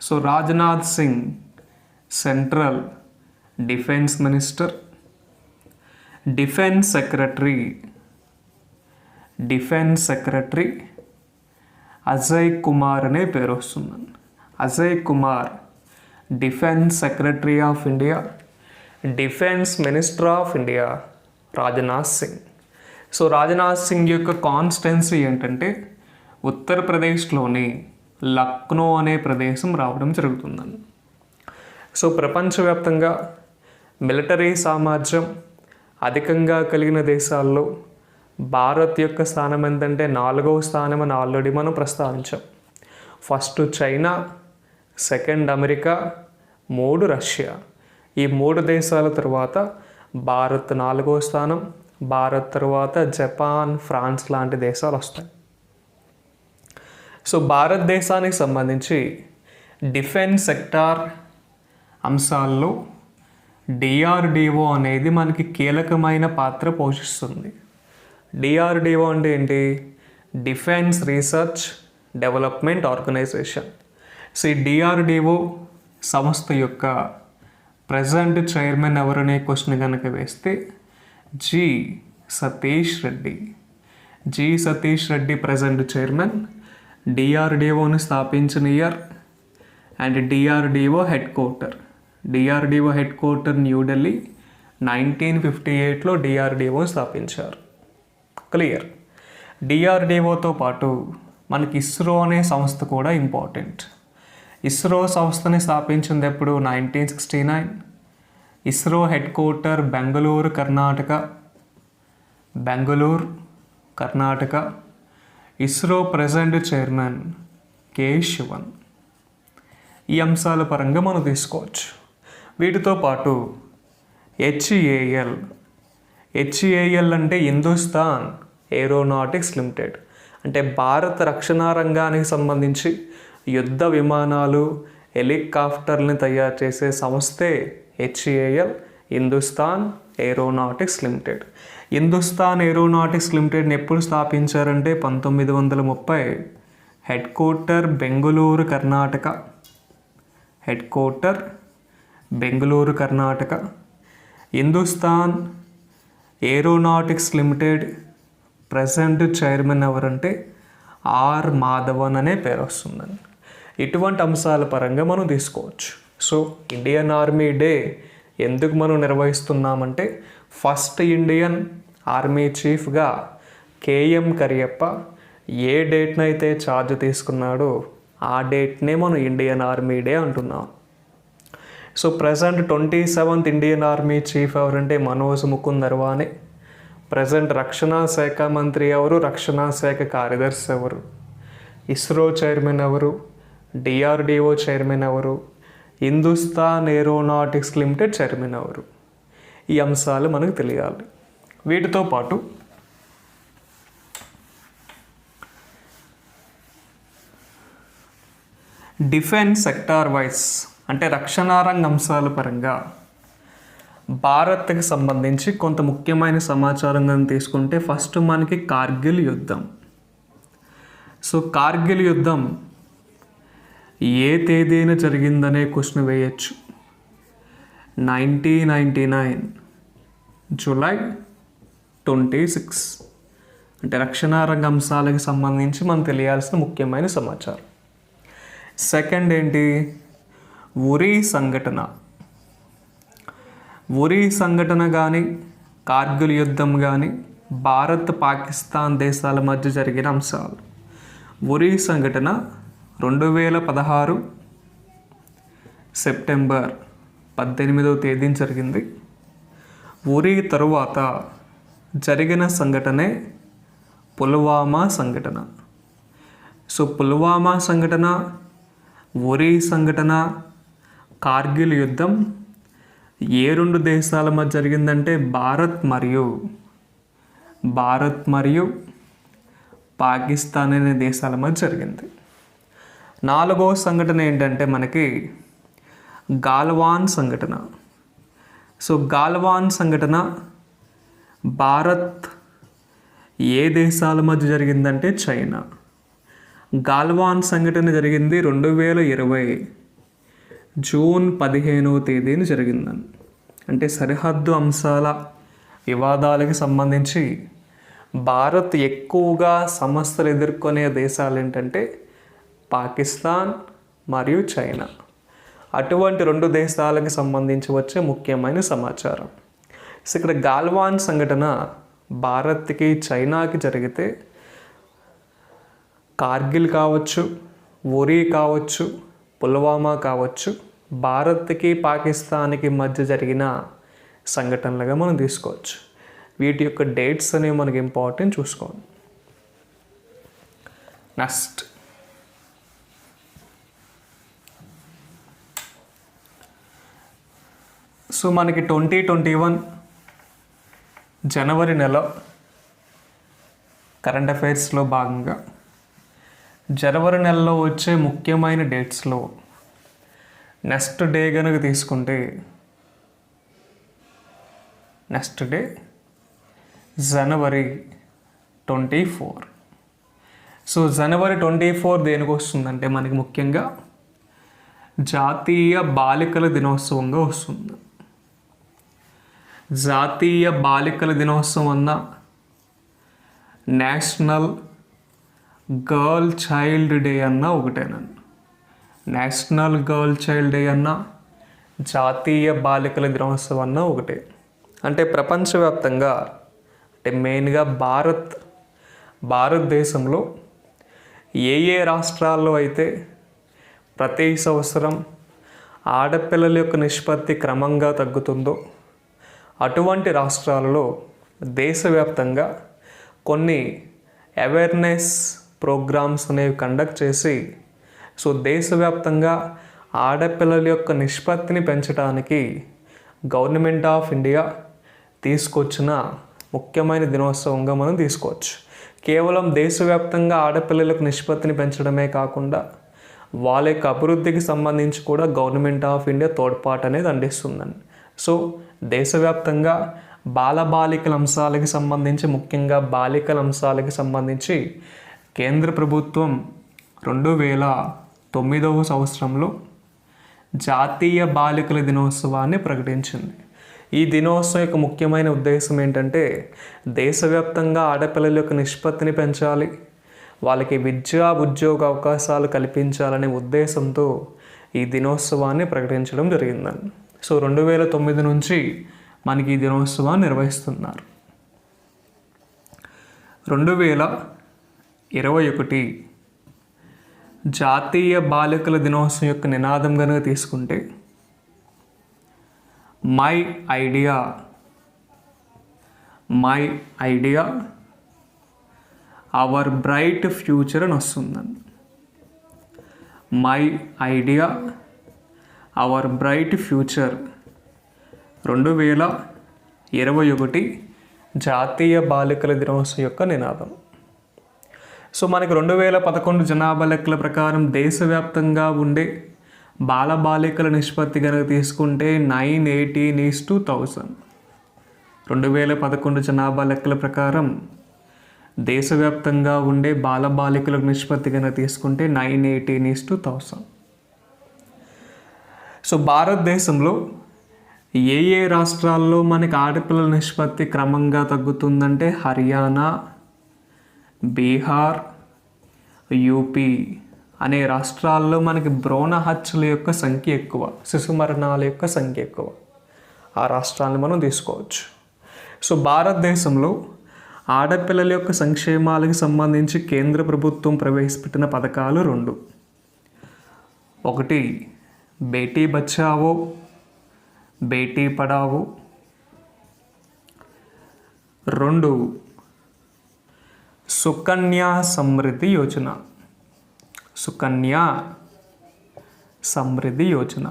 So Rajnath Singh central defence minister. Defence secretary Ajay Kumar అనే పేరు వస్తుందండి. Ajay Kumar defence secretary of India. Defence minister of India Rajnath Singh. So Rajnath Singh యొక్క కాన్స్టిట్యున్సీ ఏంటంటే ఉత్తరప్రదేశ్లోని లక్నో అనే ప్రదేశం రావడం జరుగుతుందండి. సో ప్రపంచవ్యాప్తంగా మిలిటరీ సామర్థ్యం అధికంగా కలిగిన దేశాల్లో భారత్ యొక్క స్థానం ఏంటంటే 4వ స్థానం అని ఆల్రెడీ మనం ప్రస్తావించాం. First China, second America, 3 Russia. ఈ 3 దేశాల తర్వాత భారత్ 4వ స్థానం. భారత్ తర్వాత జపాన్, ఫ్రాన్స్ లాంటి దేశాలు వస్తాయి. సో భారతదేశానికి సంబంధించి డిఫెన్స్ సెక్టార్ అంశాల్లో డిఆర్డిఓ అనేది మనకి కీలకమైన పాత్ర పోషిస్తుంది. డిఆర్డిఓ అంటే ఏంటి? Defence research development organisation. So ఈ డిఆర్డిఓ సంస్థ యొక్క ప్రజెంట్ చైర్మన్ ఎవరనే క్వశ్చన్ కనుక వేస్తే G Satish Reddy present chairman. డిఆర్డిఓని స్థాపించిన year and DRDO head quarter New Delhi 1958లో డిఆర్డిఓ స్థాపించారు. క్లియర్. డిఆర్డిఓతో పాటు మనకి ఇస్రో అనే సంస్థ కూడా ఇంపార్టెంట్. ఇస్రో సంస్థని స్థాపించింది ఎప్పుడు? 1969. ISRO head quarter Bengaluru, Karnataka. ISRO present chairman K Sivan. ఈ అంశాల పరంగా మనం తీసుకోవచ్చు. వీటితో పాటు హెచ్ఏఎల్ అంటే హిందుస్థాన్ ఏరోనాటిక్స్ లిమిటెడ్. అంటే భారత రక్షణ రంగానికి సంబంధించి యుద్ధ విమానాలు, హెలికాప్టర్ని తయారు చేసే సంస్థే HAL, Hindustan aeronautics limited. Hindustan aeronautics లిమిటెడ్ని ఎప్పుడు స్థాపించారంటే 1930. Head quarter Bengaluru, Karnataka. Hindustan aeronautics limited present chairman ఎవరంటే ఆర్ మాధవన్ అనే పేరు వస్తుందండి. ఇటువంటి అంశాల పరంగా మనం తీసుకోవచ్చు. సో ఇండియన్ ఆర్మీ డే ఎందుకు మనం నిర్వహిస్తున్నామంటే ఫస్ట్ ఇండియన్ ఆర్మీ చీఫ్గా కేఎం కరియప్ప ఏ డేట్నైతే ఛార్జ్ తీసుకున్నాడో ఆ డేట్నే మనం ఇండియన్ ఆర్మీ డే అంటున్నాం. So present 27th Indian army chief ఎవరంటే మనోజ్ ముకుంద్ నరవానే. ప్రజెంట్ రక్షణ శాఖ మంత్రి ఎవరు, రక్షణ శాఖ కార్యదర్శి ఎవరు, ఇస్రో చైర్మన్ ఎవరు, డిఆర్డిఓ చైర్మన్ ఎవరు, హిందుస్థాన్ ఏరోనాటిక్స్ లిమిటెడ్ చైర్మన్ ఎవరు, ఈ అంశాలు మనకు తెలియాలి. వీటితో పాటు డిఫెన్స్ సెక్టార్ వైజ్ అంటే రక్షణ రంగ అంశాల పరంగా భారత్కి సంబంధించి కొంత ముఖ్యమైన సమాచారం కానీ తీసుకుంటే ఫస్ట్ మనకి కార్గిల్ యుద్ధం. సో కార్గిల్ యుద్ధం ఏ తేదీన జరిగిందనే క్వశ్చన్ వేయచ్చు. 1999 జూలై 26 అంటే రక్షణ రంగ అంశాలకు సంబంధించి మనం తెలియాల్సిన ముఖ్యమైన సమాచారం. సెకండ్ ఏంటి, ఉరీ సంఘటన. ఉరీ సంఘటన కానీ కార్గిల్ యుద్ధం కానీ భారత్ పాకిస్తాన్ దేశాల మధ్య జరిగిన అంశాలు. ఉరీ సంఘటన 2016 సెప్టెంబర్ 18వ తేదీన జరిగింది. ఉరీ తరువాత జరిగిన సంఘటనే పుల్వామా సంఘటన. సో పుల్వామా సంఘటన, ఉరీ సంఘటన, కార్గిల్ యుద్ధం ఏ రెండు దేశాల మధ్య జరిగిందంటే భారత్ మరియు పాకిస్తాన్ అనే దేశాల మధ్య జరిగింది. నాలుగో సంఘటన ఏంటంటే మనకి గాల్వాన్ సంఘటన. సో గాల్వాన్ సంఘటన భారత్ ఏ దేశాల మధ్య జరిగిందంటే చైనా. గాల్వాన్ సంఘటన జరిగింది 2020 జూన్ 15వ తేదీన జరిగిందని. అంటే సరిహద్దు అంశాల వివాదాలకు సంబంధించి భారత్ ఎక్కువగా సమస్యలు ఎదుర్కొనే దేశాలు ఏంటంటే పాకిస్తాన్ మరియు చైనా. అటువంటి రెండు దేశాలకు సంబంధించి వచ్చే ముఖ్యమైన సమాచారం. సో ఇక్కడ గాల్వాన్ సంఘటన భారత్కి చైనాకి జరిగితే కార్గిల్ కావచ్చు, ఉరీ కావచ్చు, పుల్వామా కావచ్చు భారత్కి పాకిస్తాన్కి మధ్య జరిగిన సంఘటనలుగా మనం తీసుకోవచ్చు. వీటి యొక్క డేట్స్ అనేవి మనకి ఇంపార్టెంట్ చూసుకోండి. నెక్స్ట్ సో మనకి 2021 జనవరి నెల కరెంట్ అఫైర్స్లో భాగంగా జనవరి నెలలో వచ్చే ముఖ్యమైన డేట్స్లో నెక్స్ట్ డే కనుక తీసుకుంటే నెక్స్ట్ డే జనవరి 24. సో జనవరి 24 దేనికి వస్తుందంటే మనకి ముఖ్యంగా జాతీయ బాలికల దినోత్సవంగా వస్తుంది. జాతీయ బాలికల దినోత్సవం అన్న నేషనల్ గర్ల్ చైల్డ్ డే అన్న ఒకటేనండి. నేషనల్ గర్ల్ చైల్డ్ డే అన్న జాతీయ బాలికల దినోత్సవం అన్న ఒకటే. అంటే ప్రపంచవ్యాప్తంగా అంటే మెయిన్గా భారతదేశంలో ఏ రాష్ట్రాల్లో అయితే ప్రతి సంవత్సరం ఆడపిల్లల యొక్క నిష్పత్తి క్రమంగా తగ్గుతుందో అటువంటి రాష్ట్రాలలో దేశవ్యాప్తంగా కొన్ని అవేర్నెస్ ప్రోగ్రామ్స్ అనేవి కండక్ట్ చేసి సో దేశవ్యాప్తంగా ఆడపిల్లల యొక్క నిష్పత్తిని పెంచడానికి గవర్నమెంట్ ఆఫ్ ఇండియా తీసుకొచ్చిన ముఖ్యమైన దినోత్సవంగా మనం తీసుకోవచ్చు. కేవలం దేశవ్యాప్తంగా ఆడపిల్లలకు నిష్పత్తిని పెంచడమే కాకుండా వాళ్ళ యొక్క అభివృద్ధికి సంబంధించి కూడా గవర్నమెంట్ ఆఫ్ ఇండియా తోడ్పాటు అనేది అందిస్తుందండి. సో దేశవ్యాప్తంగా బాలబాలికల అంశాలకు సంబంధించి ముఖ్యంగా బాలికల అంశాలకు సంబంధించి కేంద్ర ప్రభుత్వం 2009వ సంవత్సరంలో జాతీయ బాలికల దినోత్సవాన్ని ప్రకటించింది. ఈ దినోత్సవం యొక్క ముఖ్యమైన ఉద్దేశం ఏంటంటే దేశవ్యాప్తంగా ఆడపిల్లల యొక్క నిష్పత్తిని పెంచాలి, వాళ్ళకి విద్యా ఉద్యోగ అవకాశాలు కల్పించాలనే ఉద్దేశంతో ఈ దినోత్సవాన్ని ప్రకటించడం జరిగిందండి. సో 2009 నుంచి మనకి ఈ దినోత్సవాన్ని నిర్వహిస్తున్నారు. 2021 జాతీయ బాలికల దినోత్సవం యొక్క నినాదం కనుక తీసుకుంటే my idea our bright future అని వస్తుందండి. My idea our bright future 2021 జాతీయ బాలికల దినోత్సవం యొక్క నినాదం. సో మనకి 2011 జనాభా లెక్కల ప్రకారం దేశవ్యాప్తంగా ఉండే బాలబాలికల నిష్పత్తి కనుక తీసుకుంటే 918:1000. 2011 జనాభా లెక్కల ప్రకారం దేశవ్యాప్తంగా ఉండే బాలబాలికల నిష్పత్తి కనుక తీసుకుంటే 918:1000. సో భారతదేశంలో ఏ రాష్ట్రాల్లో మనకి ఆడపిల్లల నిష్పత్తి క్రమంగా తగ్గుతుందంటే హర్యానా, బీహార్, యూపీ అనే రాష్ట్రాల్లో మనకి భ్రూణ హత్యల యొక్క సంఖ్య ఎక్కువ, శిశు మరణాల యొక్క సంఖ్య ఎక్కువ. ఆ రాష్ట్రాలను మనం తీసుకోవచ్చు. సో భారతదేశంలో ఆడపిల్లల యొక్క సంక్షేమాలకు సంబంధించి కేంద్ర ప్రభుత్వం ప్రవేశపెట్టిన పథకాలు 2. ఒకటి బేటీ బచావో, బేటీ పడావో. 2 సుకన్యా సమృద్ధి యోజన. సుకన్యా సమృద్ధి యోజన.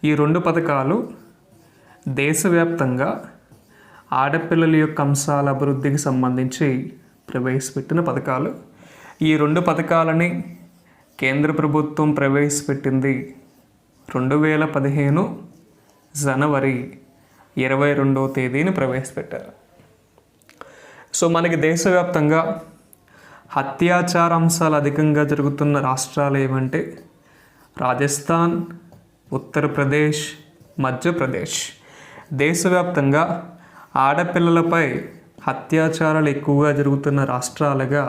ఈ 2 పథకాలు దేశవ్యాప్తంగా ఆడపిల్లల యొక్క అంశాల అభివృద్ధికి సంబంధించి ప్రవేశపెట్టిన పథకాలు. ఈ 2 పథకాలని కేంద్ర ప్రభుత్వం ప్రవేశపెట్టింది 2015 జనవరి 22వ తేదీని ప్రవేశపెట్టారు. సో మనకి దేశవ్యాప్తంగా అత్యాచార అంశాలు అధికంగా జరుగుతున్న రాష్ట్రాలు ఏమంటే రాజస్థాన్, ఉత్తరప్రదేశ్, మధ్యప్రదేశ్. దేశవ్యాప్తంగా ఆడపిల్లలపై అత్యాచారాలు ఎక్కువగా జరుగుతున్న రాష్ట్రాలుగా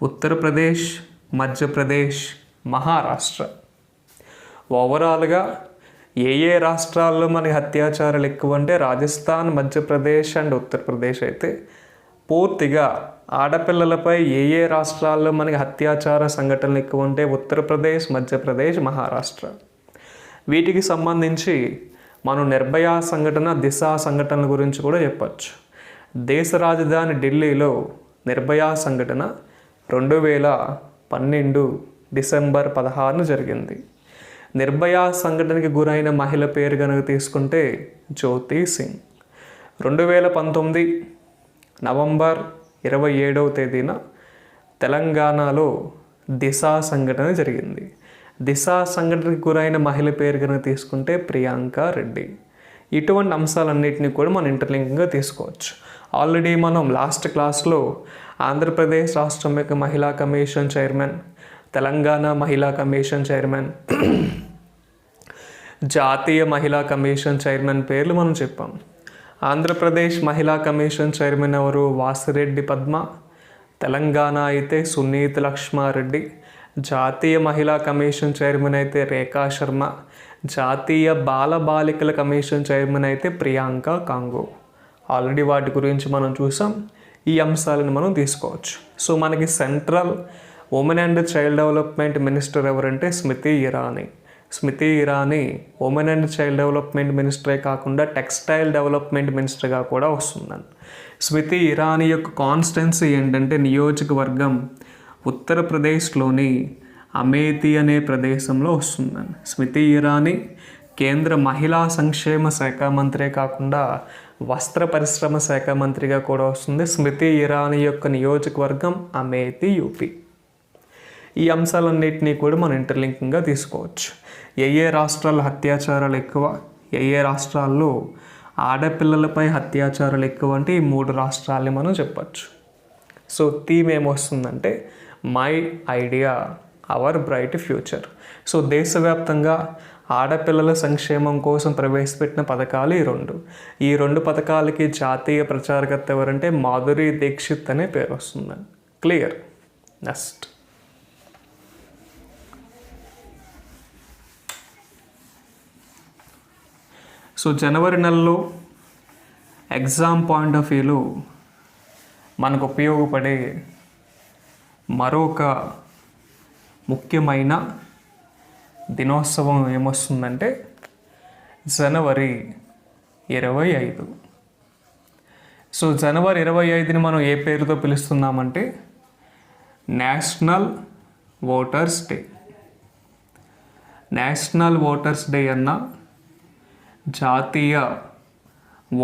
ఉత్తరప్రదేశ్, మధ్యప్రదేశ్, మహారాష్ట్ర. ఓవరాల్గా ఏ రాష్ట్రాల్లో మనకి అత్యాచారాలు ఎక్కువ అంటే రాజస్థాన్, మధ్యప్రదేశ్ అండ్ ఉత్తరప్రదేశ్ అయితే పూర్తిగా ఆడపిల్లలపై ఏ రాష్ట్రాల్లో మనకి అత్యాచార సంఘటనలు ఎక్కువ ఉంటే ఉత్తరప్రదేశ్, మధ్యప్రదేశ్, మహారాష్ట్ర. వీటికి సంబంధించి మనం నిర్భయ సంఘటన, దిశ సంఘటనల గురించి కూడా చెప్పచ్చు. దేశ రాజధాని ఢిల్లీలో నిర్భయ సంఘటన 2012 డిసెంబర్ 16 జరిగింది. నిర్భయ సంఘటనకి గురైన మహిళ పేరు కనుక తీసుకుంటే జ్యోతి సింగ్. 2019 నవంబర్ 27వ తేదీన తెలంగాణలో దిశ సంఘటన జరిగింది. దిశ సంఘటనకి గురైన మహిళ పేరు కనుక తీసుకుంటే ప్రియాంక రెడ్డి. ఇటువంటి అంశాలన్నింటినీ కూడా మనం ఇంటర్లింక్గా తీసుకోవచ్చు. ఆల్రెడీ మనం లాస్ట్ క్లాస్లో ఆంధ్రప్రదేశ్ రాష్ట్రం యొక్క మహిళా కమిషన్ చైర్మన్, తెలంగాణ మహిళా కమిషన్ చైర్మన్, జాతీయ మహిళా కమిషన్ చైర్మన్ పేర్లు మనం చెప్పాం. ఆంధ్రప్రదేశ్ మహిళా కమిషన్ చైర్మన్ ఎవరు? వాసిరెడ్డి పద్మ. తెలంగాణ అయితే సునీత లక్ష్మారెడ్డి. జాతీయ మహిళా కమిషన్ చైర్మన్ అయితే రేఖా శర్మ. జాతీయ బాలబాలికల కమిషన్ చైర్మన్ అయితే ప్రియాంక కాంగో. ఆల్రెడీ వాటి గురించి మనం చూసాం. ఈ అంశాలను మనం తీసుకోవచ్చు. సో మనకి central women and child development minister ఎవరంటే Smriti Irani. Smriti Irani women and child development మినిస్టరే కాకుండా టెక్స్టైల్ డెవలప్మెంట్ మినిస్టర్గా కూడా వస్తుందండి. స్మృతి ఇరానీ యొక్క కాన్స్టిట్యున్సీ ఏంటంటే నియోజకవర్గం ఉత్తరప్రదేశ్లోని అమేథీ అనే ప్రదేశంలో వస్తుందండి. స్మృతి ఇరానీ కేంద్ర మహిళా సంక్షేమ శాఖ మంత్రే కాకుండా వస్త్ర పరిశ్రమ శాఖ మంత్రిగా కూడా వస్తుంది. స్మృతి ఇరానీ యొక్క నియోజకవర్గం అమేథీ, యూపీ. ఈ అంశాలన్నింటినీ కూడా మనం ఇంటర్లింకింగ్గా తీసుకోవచ్చు. ఏ రాష్ట్రాల్లో అత్యాచారాలు ఎక్కువ, ఏ రాష్ట్రాల్లో ఆడపిల్లలపై అత్యాచారాలు ఎక్కువ అంటే ఈ 3 రాష్ట్రాలని మనం చెప్పచ్చు. సో థీమ్ ఏమొస్తుందంటే my idea our bright future. So దేశవ్యాప్తంగా ఆడపిల్లల సంక్షేమం కోసం ప్రవేశపెట్టిన పథకాలు ఈ రెండు పథకాలకి జాతీయ ప్రచారకర్త ఎవరంటే మాధురి దీక్షిత్ అనే పేరు వస్తుందండి. క్లియర్. నెక్స్ట్ సో జనవరి నెలలో ఎగ్జామ్ పాయింట్ ఆఫ్ వ్యూలో మనకు ఉపయోగపడే మరొక ముఖ్యమైన దినోత్సవం ఏమొస్తుందంటే జనవరి 25. సో జనవరి 25ని మనం ఏ పేరుతో పిలుస్తున్నామంటే national voters day. National voters day అన్న జాతీయ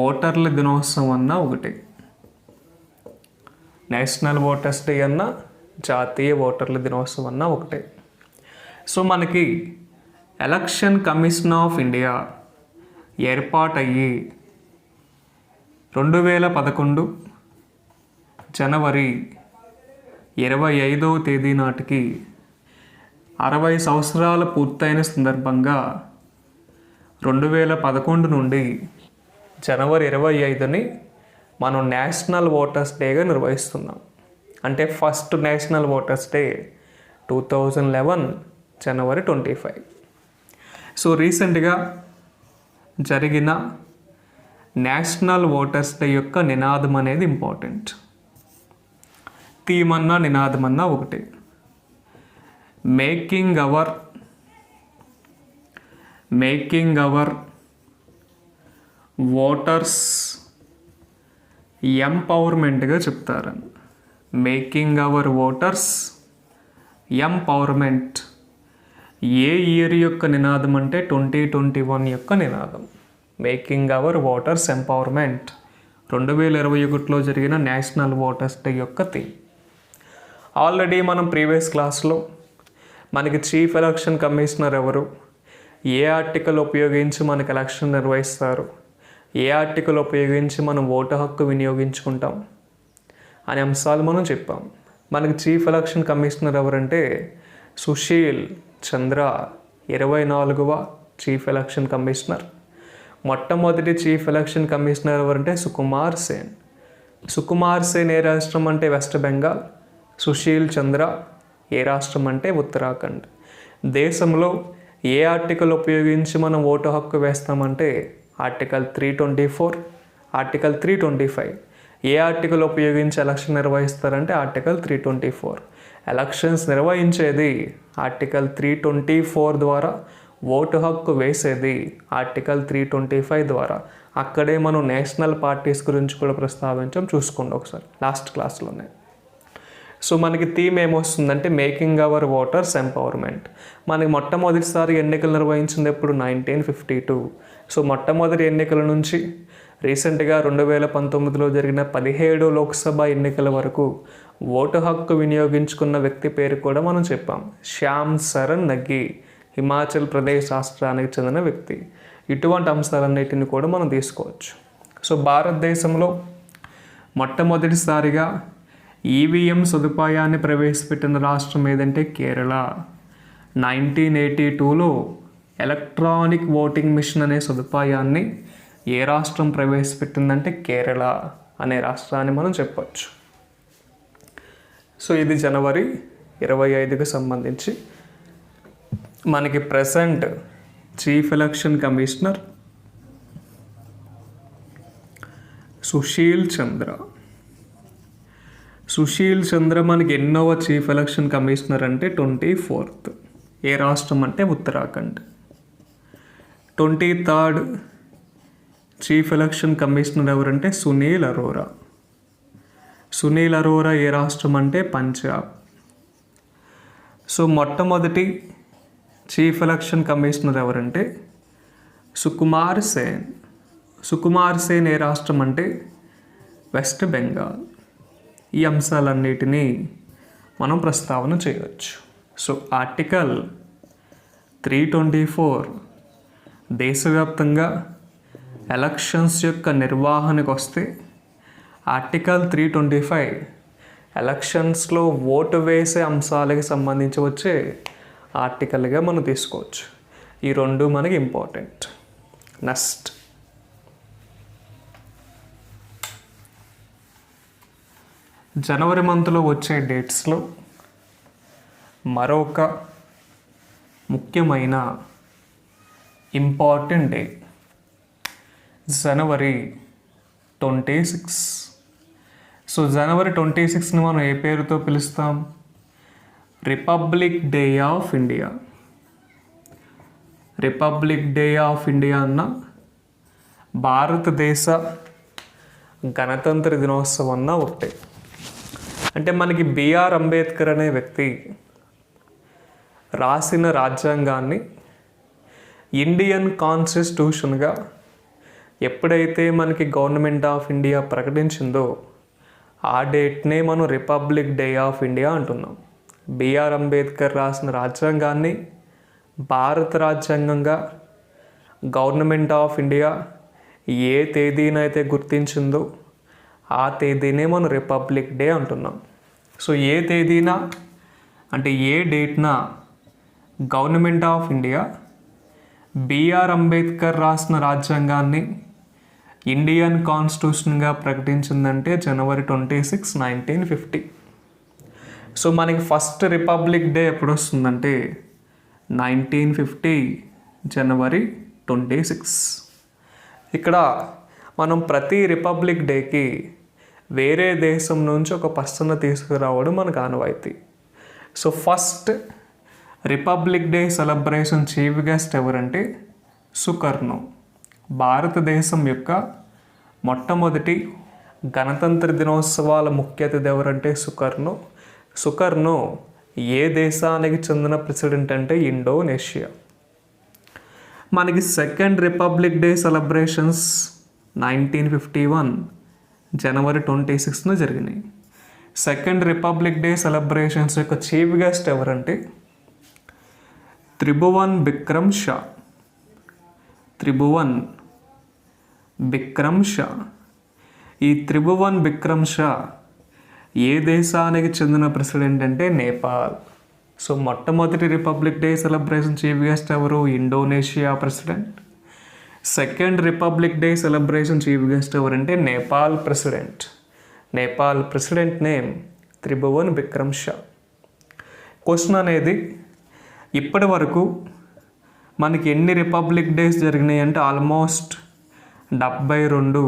ఓటర్ల దినోత్సవం అన్న ఒకటి. నేషనల్ ఓటర్స్ డే అన్న జాతీయ ఓటర్ల దినోత్సవం అన్న ఒకటే. సో మనకి ఎలక్షన్ కమిషన్ ఆఫ్ ఇండియా ఏర్పాటయ్యి 2011 జనవరి 25వ తేదీ నాటికి 60 సంవత్సరాలు పూర్తయిన సందర్భంగా 2011 నుండి జనవరి 25ని మనం నేషనల్ ఓటర్స్ డేగా నిర్వహిస్తున్నాం. అంటే ఫస్ట్ నేషనల్ ఓటర్స్ డే 2011 జనవరి 25. సో రీసెంట్గా జరిగిన నేషనల్ ఓటర్స్ డే యొక్క నినాదం అనేది ఇంపార్టెంట్. థీమ్ అన్నా నినాదం అన్నా ఒకటి. మేకింగ్ అవర్ ఓటర్స్ ఎంపవర్మెంట్గా చెప్తారని. Making our voters empowerment. A year యొక్క నినాదం అంటే 2021 యొక్క నినాదం. మేకింగ్ అవర్ ఓటర్స్ ఎంపవర్మెంట్ 2021లో జరిగిన నేషనల్ ఓటర్స్ డే యొక్క థీమ్. ఆల్రెడీ మనం ప్రీవియస్ క్లాస్లో మనకి చీఫ్ ఎలక్షన్ కమిషనర్ ఎవరు, ఏ ఆర్టికల్ ఉపయోగించి మనకి ఎలక్షన్ నిర్వహిస్తారు, ఏ ఆర్టికల్ ఉపయోగించి మనం ఓటు హక్కు వినియోగించుకుంటాం అనే అంశాలు మనం చెప్పాం. మనకి చీఫ్ ఎలక్షన్ కమిషనర్ ఎవరంటే సుశీల్ చంద్ర, 24వ చీఫ్ ఎలక్షన్ కమిషనర్. మొట్టమొదటి చీఫ్ ఎలక్షన్ కమిషనర్ ఎవరంటే సుకుమార్ సేన్. సుకుమార్ సేన్ ఏ రాష్ట్రం అంటే వెస్ట్ బెంగాల్. సుశీల్ చంద్ర ఏ రాష్ట్రం అంటే ఉత్తరాఖండ్. దేశంలో ఏ ఆర్టికల్ ఉపయోగించి మనం ఓటు హక్కు వేస్తామంటే ఆర్టికల్ 324, ఆర్టికల్ 325. ఏ ఆర్టికల్ ఉపయోగించి ఎలక్షన్ నిర్వహిస్తారంటే ఆర్టికల్ 324. ఎలక్షన్స్ నిర్వహించేది ఆర్టికల్ 324 ద్వారా, ఓటు హక్కు వేసేది ఆర్టికల్ 325 ద్వారా. అక్కడే మనం నేషనల్ పార్టీస్ గురించి కూడా ప్రస్తావించాం, చూసుకోండి ఒకసారి లాస్ట్ క్లాస్లోనే. సో మనకి థీమ్ ఏమొస్తుందంటే మేకింగ్ అవర్ ఓటర్స్ ఎంపవర్మెంట్. మనకి మొట్టమొదటిసారి ఎన్నికలు నిర్వహించింది ఎప్పుడు 1952. సో మొట్టమొదటి ఎన్నికల నుంచి రీసెంట్గా 2019లో జరిగిన 17 లోక్సభ ఎన్నికల వరకు ఓటు హక్కు వినియోగించుకున్న వ్యక్తి పేరు కూడా మనం చెప్పాం. శ్యామ్ సరణ్ నెగ్గి, హిమాచల్ ప్రదేశ్ రాష్ట్రానికి చెందిన వ్యక్తి. ఇటువంటి అంశాలన్నిటిని కూడా మనం తీసుకోవచ్చు. సో భారతదేశంలో మొట్టమొదటిసారిగా ఈవీఎం సదుపాయాన్ని ప్రవేశపెట్టిన రాష్ట్రం ఏదంటే కేరళ. 1982లో ఎలక్ట్రానిక్ ఓటింగ్ మిషన్ అనే సదుపాయాన్ని ఏ రాష్ట్రం ప్రవేశపెట్టిందంటే కేరళ అనే రాష్ట్రాన్ని మనం చెప్పచ్చు. సో ఇది జనవరి 25కి సంబంధించి మనకి present chief election commissioner Sushil Chandra. Sushil Chandra మనకి ఎన్నోవ చీఫ్ ఎలక్షన్ కమిషనర్ అంటే 24th. ఏ రాష్ట్రం అంటే Uttarakhand. 23rd chief election commissioner ఎవరంటే సునీల్ అరోరా. సునీల్ అరోరా ఏ రాష్ట్రం అంటే పంజాబ్. సో మొట్టమొదటి చీఫ్ ఎలక్షన్ కమిషనర్ ఎవరంటే సుకుమార్ సేన్. సుకుమార్ సేన్ ఏ రాష్ట్రం అంటే వెస్ట్ బెంగాల్. ఈ అంశాలన్నిటినీ మనం ప్రస్తావన చేయవచ్చు. సో ఆర్టికల్ 324 దేశవ్యాప్తంగా ఎలక్షన్స్ యొక్క నిర్వహణకు వస్తే, ఆర్టికల్ 325 ఎలక్షన్స్లో ఓటు వేసే అంశాలకి సంబంధించి వచ్చే ఆర్టికల్గా మనం తీసుకోవచ్చు. ఈ రెండు మనకి ఇంపార్టెంట్. నెక్స్ట్ జనవరి మంత్లో వచ్చే డేట్స్లో మరొక ముఖ్యమైన ఇంపార్టెంట్ డే జనవరి 26. సో జనవరి 26ని మనం ఏ పేరుతో పిలుస్తాం? Republic day of India. Republic day of India అన్న భారతదేశ గణతంత్ర దినోత్సవం అన్న ఒకటే. అంటే మనకి బిఆర్ అంబేద్కర్ అనే వ్యక్తి రాసిన రాజ్యాంగాన్ని ఇండియన్ కాన్స్టిట్యూషన్గా ఎప్పుడైతే మనకి గవర్నమెంట్ ఆఫ్ ఇండియా ప్రకటించిందో ఆ డేట్నే మనం రిపబ్లిక్ డే ఆఫ్ ఇండియా అంటున్నాం. బిఆర్ అంబేద్కర్ రాసిన రాజ్యాంగాన్ని భారత రాజ్యాంగంగా గవర్నమెంట్ ఆఫ్ ఇండియా ఏ తేదీనైతే గుర్తించిందో ఆ తేదీనే మనం రిపబ్లిక్ డే అంటున్నాం. సో ఏ తేదీన అంటే ఏ డేట్న government of India BR Ambedkar రాసిన రాజ్యాంగాన్ని ఇండియన్ కాన్స్టిట్యూషన్గా ప్రకటించిందంటే జనవరి 26, 1950. సో మనకి ఫస్ట్ రిపబ్లిక్ డే ఎప్పుడు వస్తుందంటే 1950 జనవరి 26. ఇక్కడ మనం ప్రతి రిపబ్లిక్ డేకి వేరే దేశం నుంచి ఒక పర్సన్ తీసుకురావడం మనకు ఆనవాయితీ. So first republic day celebration chief guest ఎవరంటే సుకర్ణో. భారతదేశం యొక్క మొట్టమొదటి గణతంత్ర దినోత్సవాల ముఖ్య అతిథి ఎవరంటే సుకర్ణో. సుకర్ణో ఏ దేశానికి చెందిన ప్రెసిడెంట్ అంటే ఇండోనేషియా. మనకి సెకండ్ రిపబ్లిక్ డే సెలబ్రేషన్స్ 1951 జనవరి 26న జరిగినాయి. సెకండ్ రిపబ్లిక్ డే సెలబ్రేషన్స్ యొక్క చీఫ్ గెస్ట్ ఎవరంటే త్రిభువన్ బిక్రమ్ షా. త్రిభువన్ బిక్రమ్ షా. ఈ త్రిభువన్ బిక్రమ్ షా ఏ దేశానికి చెందిన ప్రెసిడెంట్ అంటే నేపాల్. సో మొట్టమొదటి republic day celebration chief guest ఎవరు? Indonesia president. Second republic day celebration chief guest ఎవరంటే Nepal president. Nepal president name Tribhuvan Bikram Shah. Question అనేది ఇప్పటి వరకు మనకి ఎన్ని రిపబ్లిక్ డేస్ జరిగినాయి అంటే ఆల్మోస్ట్ 72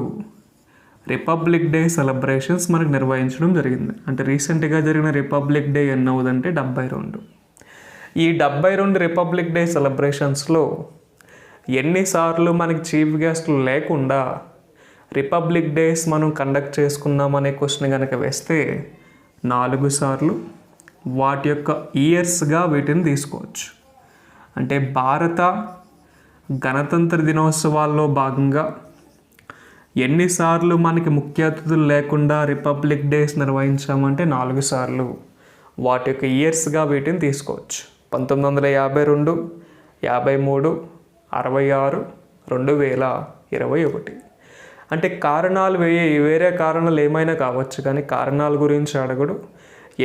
రిపబ్లిక్ డే సెలబ్రేషన్స్ మనకు నిర్వహించడం జరిగింది. అంటే రీసెంట్గా జరిగిన రిపబ్లిక్ డే ఎన్ని అవుదంటే 72. ఈ 72 రిపబ్లిక్ డే సెలబ్రేషన్స్లో ఎన్నిసార్లు మనకి చీఫ్ గెస్ట్లు లేకుండా రిపబ్లిక్ డేస్ మనం కండక్ట్ చేసుకున్నాం అనే క్వశ్చన్ కనుక వేస్తే 4 సార్లు. వాటి యొక్క ఇయర్స్గా వీటిని తీసుకోవచ్చు. అంటే భారత గణతంత్ర దినోత్సవాల్లో భాగంగా ఎన్నిసార్లు మనకి ముఖ్య అతిథులు లేకుండా రిపబ్లిక్ డేస్ నిర్వహించామంటే 4 సార్లు. వాటి యొక్క ఇయర్స్గా వీటిని తీసుకోవచ్చు. 1952, 53, 66, 2021. అంటే కారణాలు వేరే కారణాలు ఏమైనా కావచ్చు కానీ కారణాల గురించి అడగడు.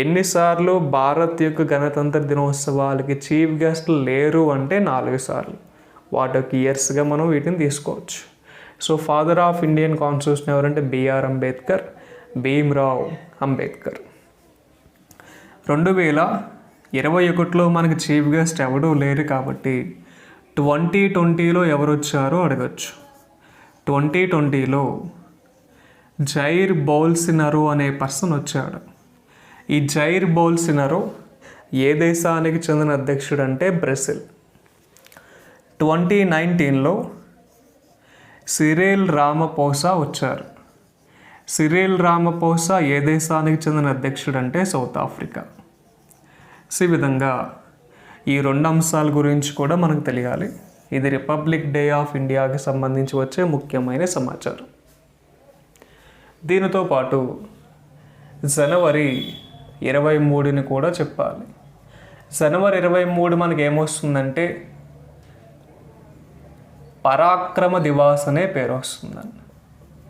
ఎన్నిసార్లు భారత్ యొక్క గణతంత్ర దినోత్సవాలకి చీఫ్ గెస్ట్లు లేరు అంటే 4 సార్లు. వాటి యొక్క ఇయర్స్గా మనం వీటిని తీసుకోవచ్చు. So father of Indian constitution ఎవరంటే బిఆర్ అంబేద్కర్, భీమ్రావ్ అంబేద్కర్. 2021లో మనకి చీఫ్ గెస్ట్ ఎవడూ లేరు కాబట్టి 2020లో ఎవరు వచ్చారో అడగచ్చు. 2020లో జైర్ బోల్సినరో అనే పర్సన్ వచ్చాడు. ఈ జైర్ బోల్సినరో ఏ దేశానికి చెందిన అధ్యక్షుడు అంటే బ్రెజిల్. 2019లో సిరిల్ రామపోసా వచ్చారు. సిరిల్ రామపోసా ఏ దేశానికి చెందిన అధ్యక్షుడు అంటే సౌత్ ఆఫ్రికా. సో ఈ విధంగా ఈ 2 అంశాల గురించి కూడా మనకు తెలియాలి. ఇది రిపబ్లిక్ డే ఆఫ్ ఇండియాకి సంబంధించి వచ్చే ముఖ్యమైన సమాచారం. దీనితో పాటు జనవరి 23ని కూడా చెప్పాలి. జనవరి 23 మనకి ఏమొస్తుందంటే పరాక్రమ దివాస్ అనే పేరు వస్తుందండి.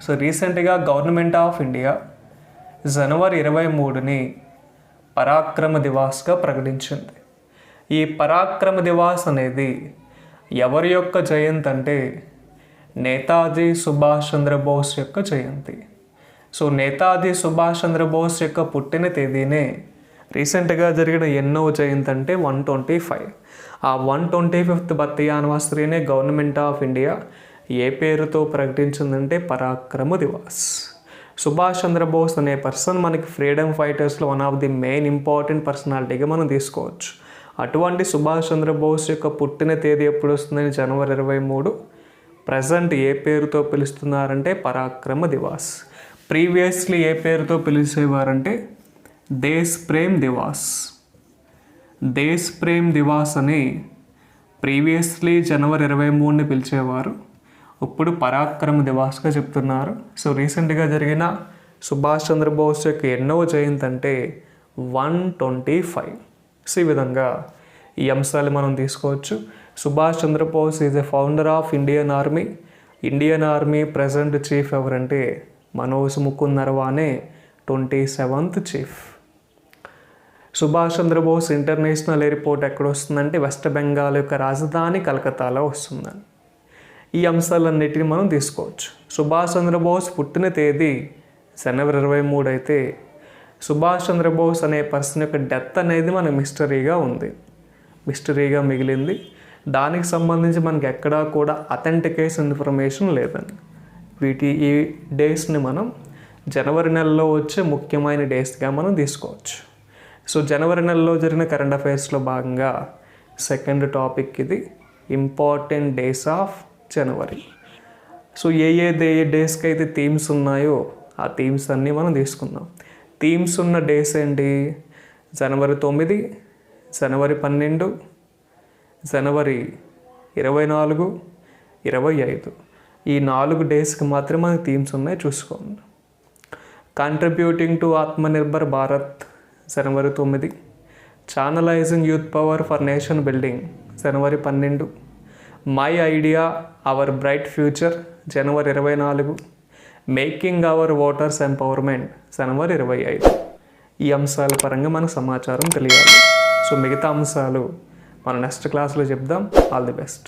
సో రీసెంట్గా గవర్నమెంట్ ఆఫ్ ఇండియా జనవరి 23ని పరాక్రమ దివాస్గా ప్రకటించింది. ఈ పరాక్రమ దివాస్ అనేది ఎవరి యొక్క జయంతి అంటే నేతాజీ సుభాష్ చంద్రబోస్ యొక్క జయంతి. సో నేతాజీ సుభాష్ చంద్రబోస్ యొక్క పుట్టిన తేదీనే రీసెంట్గా జరిగిన ఎన్నో జయంతి అంటే 125. ఆ 125th బర్త్ యానివర్సరీనే గవర్నమెంట్ ఆఫ్ ఇండియా ఏ పేరుతో ప్రకటించిందంటే పరాక్రమ దివాస్. సుభాష్ చంద్రబోస్ అనే పర్సన్ మనకి ఫ్రీడమ్ ఫైటర్స్లో one of the main important పర్సనాలిటీగా మనం తీసుకోవచ్చు. అటువంటి సుభాష్ చంద్రబోస్ యొక్క పుట్టిన తేదీ ఎప్పుడు వస్తుందని జనవరి 23. ప్రజెంట్ ఏ పేరుతో పిలుస్తున్నారంటే పరాక్రమ దివాస్. ప్రీవియస్లీ ఏ పేరుతో పిలిచేవారంటే దేశ్ ప్రేమ్ దివాస్. దేశ్ ప్రేమ్ దివాస్ అని ప్రీవియస్లీ జనవరి 23ని పిలిచేవారు, ఇప్పుడు పరాక్రమ దివాస్గా చెప్తున్నారు. సో రీసెంట్గా జరిగిన సుభాష్ చంద్రబోస్ యొక్క ఎన్నో జయంతి అంటే 125. సో ఈ విధంగా ఈ అంశాలు మనం తీసుకోవచ్చు. Subhash Chandra Bose is a founder of Indian army. Indian army present chief ఎవరంటే Manoj Mukund Naravane 27th chief. Subhash Chandra Bose international airport ఎక్కడ వస్తుందంటే వెస్ట్ బెంగాల్ యొక్క రాజధాని కలకత్తాలో వస్తుందని. ఈ అంశాలన్నిటిని మనం తీసుకోవచ్చు. సుభాష్ చంద్రబోస్ పుట్టిన తేదీ జనవరి 23 అయితే సుభాష్ చంద్రబోస్ అనే పర్సన్ యొక్క డెత్ అనేది మన మిస్టరీగా మిగిలింది. దానికి సంబంధించి మనకి ఎక్కడా కూడా అథెంటికేషన్ ఇన్ఫర్మేషన్ లేదండి. ఈ డేస్ని మనం జనవరి నెలలో వచ్చే ముఖ్యమైన డేస్గా మనం తీసుకోవచ్చు. సో జనవరి నెలలో జరిగిన కరెంట్ అఫైర్స్లో భాగంగా సెకండ్ టాపిక్ ఇది, important days of January. So ఏ డేస్కి అయితే థీమ్స్ ఉన్నాయో ఆ థీమ్స్ అన్నీ మనం తీసుకుందాం. థీమ్స్ ఉన్న డేస్ ఏంటి? జనవరి 9, జనవరి 12, జనవరి 24, 25. ఈ 4 డేస్కి మాత్రమే మనకి థీమ్స్ ఉన్నాయి, చూసుకోండి. Contributing to Atmanirbhar Bharat January 9, channelising youth power for nation building January 12, my idea our bright future January 24, making our voters empowerment January 25. ఈ అంశాల పరంగా మనకు సమాచారం తెలియాలి. సో మిగతా అంశాలు మనం నెక్స్ట్ క్లాస్లో చెప్దాం. All the best.